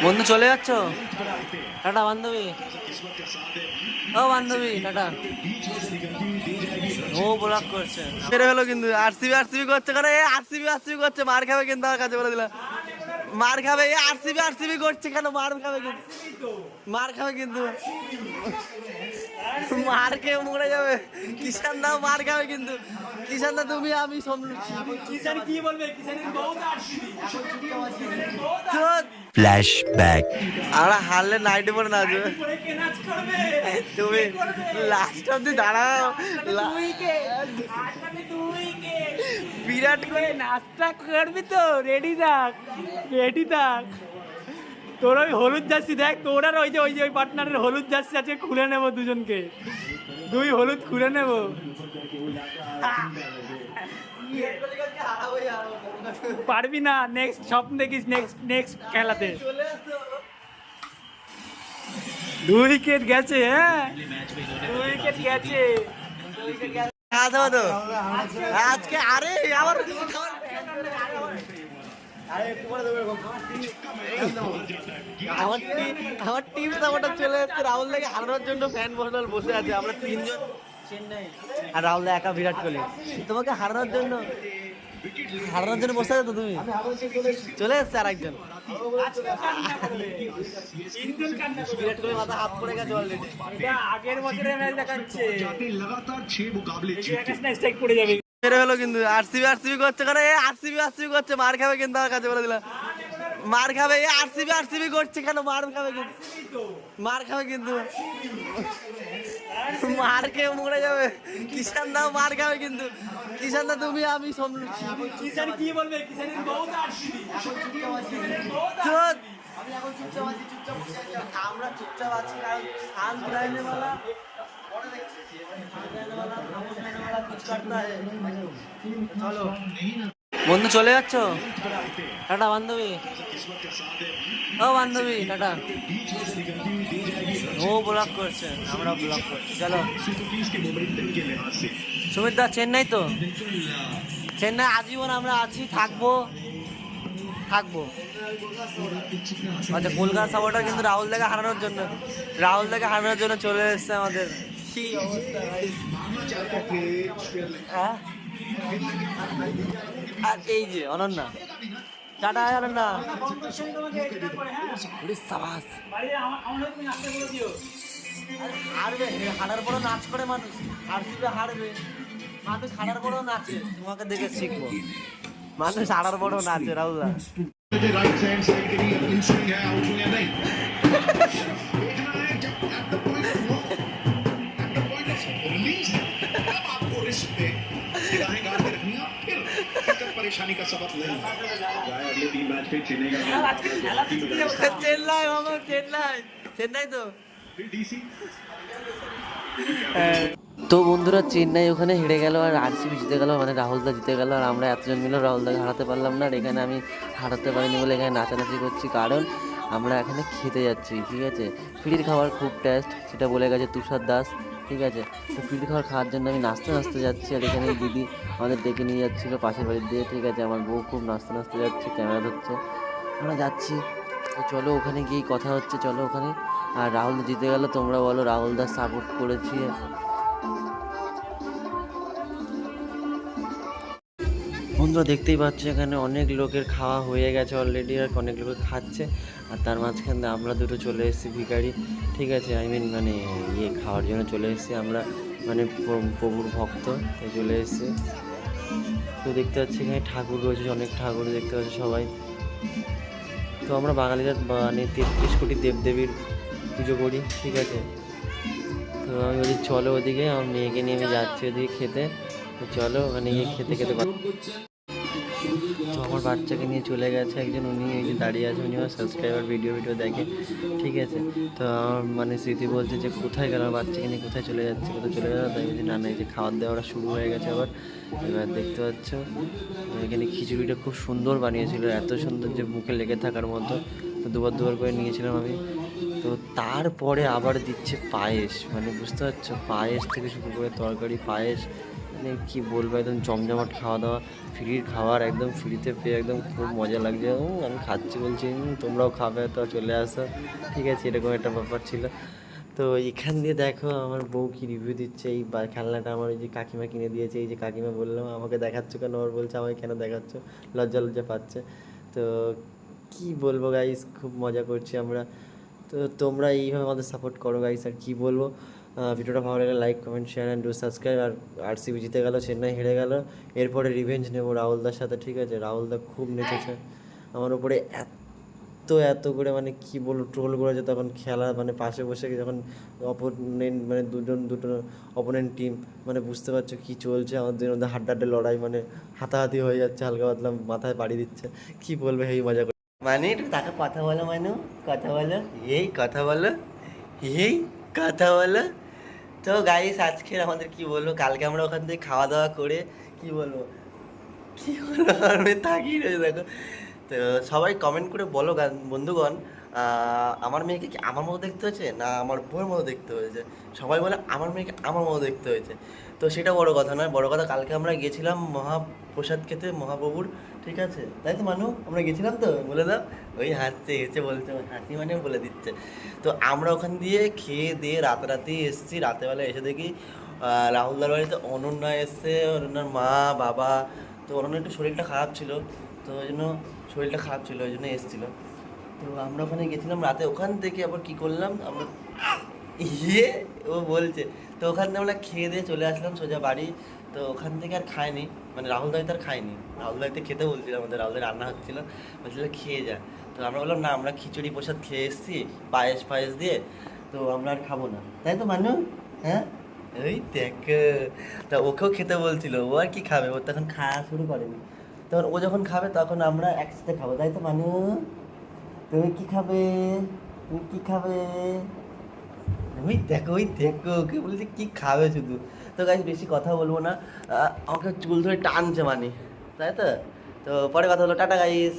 বন্ধু চলে যাচ্ছ? টাটা বান্ধবী। ও বান্ধবী টাটা। ও ব্লক করছে বেড়ে হলো কিন্তু আরসিবি আরসিবি করছে কারণ আরসিবি আরসিবি করছে, মার খাবে কিন্তু আমার কাছে বলে দিলাম মার খাবে। এই আরসিবি আরসিবি করছে কেন? মার খাবে কিন্তু, মার খাবে কিন্তু, মার খেয়ে মরে যাবে। কিষান দাও মার খাবে কিন্তু। কিষান দা তুমি আমি কিষান কি বলবে? কিষানের বহুত আরসিবি ফ্ল্যাশব্যাক। আমরা হারলে নাইটে পরে নাচবে। পরে কে নাচ করবে? তুমি লাস্ট অব্দি দাঁড়াও। তুই কে আজকে তুই কে বিরাট করে নাচটা করবি তো? রেডি থাক, রেডি থাক। তোর ওই হলুদ জার্সি দেখ, তোর আর ওই যে ওই পার্টনারের হলুদ জার্সি আছে, খুলে নেবো দুজনকে, দুই হলুদ খুলে নেবো। পারবি না, নেক্সট স্বপ্ন দেখিস, নেক্সট খেলাতে। 2 উইকেট গেছে, হ্যাঁ 2 উইকেট গেছে। তো আজকে আরে আমার আমার টিম সাপোর্টার চলে এসেছে। রাহুল দাকে হারানোর জন্য ফ্যান বদল বসে আছে। আমরা তিনজন চেন্নাই আর রাহুল দা একা বিরাট কোহলি। তোমাকে হারানোর জন্য বসে আছো তো তুমি? চলে এসছে আর একজন বিরাট কোহলি মাথা হাত পড়ে গেছে অলরেডি। আগের বছরের ম্যাচ দেখাচ্ছে, লাগাতার 6 মুকাবলে স্ট্রাইক পড়ে যাবে। বেড়ে হলো কিন্তু আরসিবি আরসিবি করছে কারণ আরসিবি আরসিবি করছে, মার খাবে কিন্তু আমার কাছে বলে দিলাম মার খাবে। এই আরসিবি আরসিবি করছে কেন? মার খাবে কিন্তু, মার খাবে কিন্তু, মার খেয়ে মরে যাবে। কিষান দাও মার খাবে কিন্তু। কিষান দা তুমি আমি কিষান কি বলবে? কিষানের বহুত আরসিবি আমরা চুপচাপ আছি কারণ শান্ত रहने वाला চলো বন্ধু চলে যাচ্ছ? টাটা বান্ধবী। ও বান্ধবী টাটা। ও ব্লক করছে, আমরা ব্লক করছি। চলো সুমিত দা চেন্নাই তো, চেন্নাই আজীবন আমরা আছি, থাকবো। আচ্ছা কলকাতা সাপোর্টার কিন্তু রাহুল দাকে হারানোর জন্য চলে এসছে আমাদের। কি অবস্থা ভাই। হ্যাঁ আর এই যে অনন্যা টাটা। অনন্যা সাবাস। হারবে, হারার পরও নাচ করে মানুষ। আরসিবি হারবে, মানুষ হারার পরও নাচে। তোমাকে দেখে শিখবো, মানুষ হারার পরও নাচে। রাহুল দা राइट हैंड साइड के लिए इन स्विंग है, आउट हुए या नहीं देखना है जब at the point of release तब आपको रिस्क पे निगाहें गाड़ के रखनी है, फिर दिक्कत परेशानी का सबक नहीं जाए। अगले 3 मैच पे चेन्नई का চেন্নাই মামা, চেন্নাই তো। डीसी তো বন্ধুরা চেন্নাই ওখানে হেরে গেল আর আরসিবি জিতে গেল, মানে রাহুল দা জিতে গেল। আর আমরা এতজন মিলে রাহুল দাকে হারাতে পারলাম না। আর এখানে আমি হারাতে পারিনি বলে এখানে নাচানাচি করছি, কারণ আমরা এখানে খেতে যাচ্ছি। ঠিক আছে, ফ্রির খাবার খুব টেস্ট, সেটা বলে গেছে তুষার দাস। ঠিক আছে, তো ফ্রির খাবার খাওয়ার জন্য আমি নাচতে যাচ্ছি। আর এখানে দিদি আমাদের ডেকে নিয়ে যাচ্ছিলো পাশের বাড়ির দিয়ে। ঠিক আছে, আমার বউ খুব নাচতে যাচ্ছে, ক্যামেরা ধরছে, আমরা যাচ্ছি। তো চলো ওখানে গিয়েই কথা হচ্ছে, চলো ওখানে। আর রাহুল জিতে গেল, তোমরা বলো রাহুল দাস সাপোর্ট করেছি। বন্ধুরা দেখতেই পাচ্ছ এখানে অনেক লোকের খাওয়া হয়ে গেছে অলরেডি, আর অনেক লোকে খাচ্ছে। আর তার মাঝখানে আমরা দুটো চলে এসেছি ভিখারি। ঠিক আছে, মানে খাওয়ার জন্য চলে এসেছি আমরা, মানে প্রভুর ভক্ত, তাই চলে এসেছি। তো দেখতে পাচ্ছি এখানে ঠাকুর রয়েছে, অনেক ঠাকুর দেখতে পাচ্ছি সবাই। তো আমরা বাঙালিরা মানে 33 কোটি দেবদেবীর পুজো করি। ঠিক আছে, তো আমি ওদিকে চলো, ওদিকে আমার মেয়েকে নিয়ে আমি যাচ্ছি ওদিকে খেতে। তো চলো ওখানে গিয়ে খেতে তো আমার বাচ্চাকে নিয়ে চলে গেছে একজন, উনি এই যে দাঁড়িয়ে আছে, উনি আমার সাবস্ক্রাইবার, ভিডিও দেখে। ঠিক আছে, তো আমার মানে স্মৃতি বলছে যে কোথায় গেল আমার বাচ্চাকে নিয়ে, কোথায় চলে যাচ্ছে, কোথায় চলে গেল। তাই বলছি না এই যে খাওয়ার দাওয়াটা শুরু হয়ে গেছে আবার। এবার দেখতে পাচ্ছ এখানে খিচুড়িটা খুব সুন্দর বানিয়েছিল, এত সুন্দর যে মুখে লেগে থাকার মতো। তো দুবার করে নিয়েছিলাম আমি। তো তারপরে আবার দিচ্ছে পায়েস, মানে বুঝতে পারছো, পায়েস থেকে শুরু করে তরকারি, পায়েস মানে কী বলবো, একদম জমজমাট খাওয়া দাওয়া, ফ্রির খাবার একদম ফ্রিতে পেয়ে একদম খুব মজা লাগছে। আমি খাচ্ছি বলছি তোমরাও খাবে তো চলে আসো, ঠিক আছে, এরকম একটা ব্যাপার ছিল। তো এখান দিয়ে দেখো আমার বউ কি রিভিউ দিচ্ছে, এই খেলনাটা আমার ওই যে কাকিমা কিনে দিয়েছে। এই যে কাকিমা বললাম আমাকে দেখাচ্ছ কেন, ওর বলছে আমাকে কেন দেখাচ্ছ, লজ্জা লজ্জা পাচ্ছে। তো কি বলবো গাইস, খুব মজা করছি আমরা। তো তোমরা এইভাবে আমাদের সাপোর্ট করো গাইস, আর কি বলবো। ভিডিওটা ভালো লাগলে like comment share and do subscribe. আর আরসিবি জিতে গেল, চেন্নাই হেরে গেল, এরপরে রিভেঞ্জ নেবো রাহুলদার সাথে, ঠিক আছে। রাহুলদা খুব নেচেছে আমার উপরে, এত করে মানে কি বলবো ট্রোল করেছে। তখন খেলা মানে পাশে বসে যখন অপোনেন্ট মানে দুটো অপোনেন্ট টিম, মানে বুঝতে পারছো কি চলছে আমাদের মধ্যে, হাড্ডাহাড্ডি লড়াই, মানে হাতাহাতি হয়ে যাচ্ছে, হালকা পাতলা মাথায় বাড়ি দিচ্ছে, কি বলবে এই মজা করে। মানে একটু তাকে কথা বলো, মানু কথা বলো, এই কথা বলো, এই কথা বলো। তো গাইস আজকের আমাদের কি বলবো, কালকে আমরা ওখান থেকে খাওয়া দাওয়া করে কি বলবো, কি বলবো আমি তাকিয়ে রয়েছে দেখো। তো সবাই কমেন্ট করে বলো বন্ধুগণ, আমার মেয়েকে কি আমার মতো দেখতে হয়েছে না আমার বউয়ের মতো দেখতে হয়েছে। সবাই বলে আমার মেয়েকে আমার মতো দেখতে হয়েছে। তো সেটা বড় কথা নয়, বড় কথা কালকে আমরা গেছিলাম মহাপ্রসাদ খেতে মহাপ্রভুর, ঠিক আছে, তাই তো মানু, আমরা গেছিলাম তো, বলে দাও। ওই হাসছে হেসে বলছে, হাসি মানে বলে দিচ্ছে। তো আমরা ওখান দিয়ে খেয়ে দিয়ে রাতারাতি এসেছি, রাতেরবেলা এসে দেখি রাহুলদার বাড়িতে অনন্যা এসছে, অনন্যার মা বাবা। তো অনন্যা একটু শরীরটা খারাপ ছিল, তো ওই জন্য শরীরটা খারাপ ছিল, ওই জন্য এসেছিলো। তো আমরা ওখানে গেছিলাম রাতে, ওখান থেকে আবার কি করলাম আমরা, ও বলছে, তো ওখান থেকে আমরা খেয়ে দিয়ে চলে আসলাম সোজা বাড়ি। তো ওখান থেকে আর খাইনি, মানে রাহুল দাইতে আর খাইনি, রাহুল দাইতে খেতে বলছিল, আমাদের রাহুল দাই রান্না হচ্ছিলো, বলছিল খেয়ে যা। তো আমরা বললাম না, আমরা খিচুড়ি প্রসাদ খেয়ে এসেছি পায়েস দিয়ে, তো আমরা আর খাবো না, তাই তো মানু, হ্যাঁ ওই দেখ। তা ওকেও খেতে বলছিল, ও আর কি খাবে, ও তখন খাওয়া শুরু করেনি। তখন ও যখন খাবে তখন আমরা একসাথে খাবো, তাই তো মানু। তুমি কি খাবে, তুমি কি খাবে, ওই দেখো ওকে বলছে কি খাবে শুধু। তো গাইস বেশি কথা বলবো না, আমাকে চুল ধরে টানছে মানে, তাই তো। তো পরে কথা হলো, টাটা গাইস।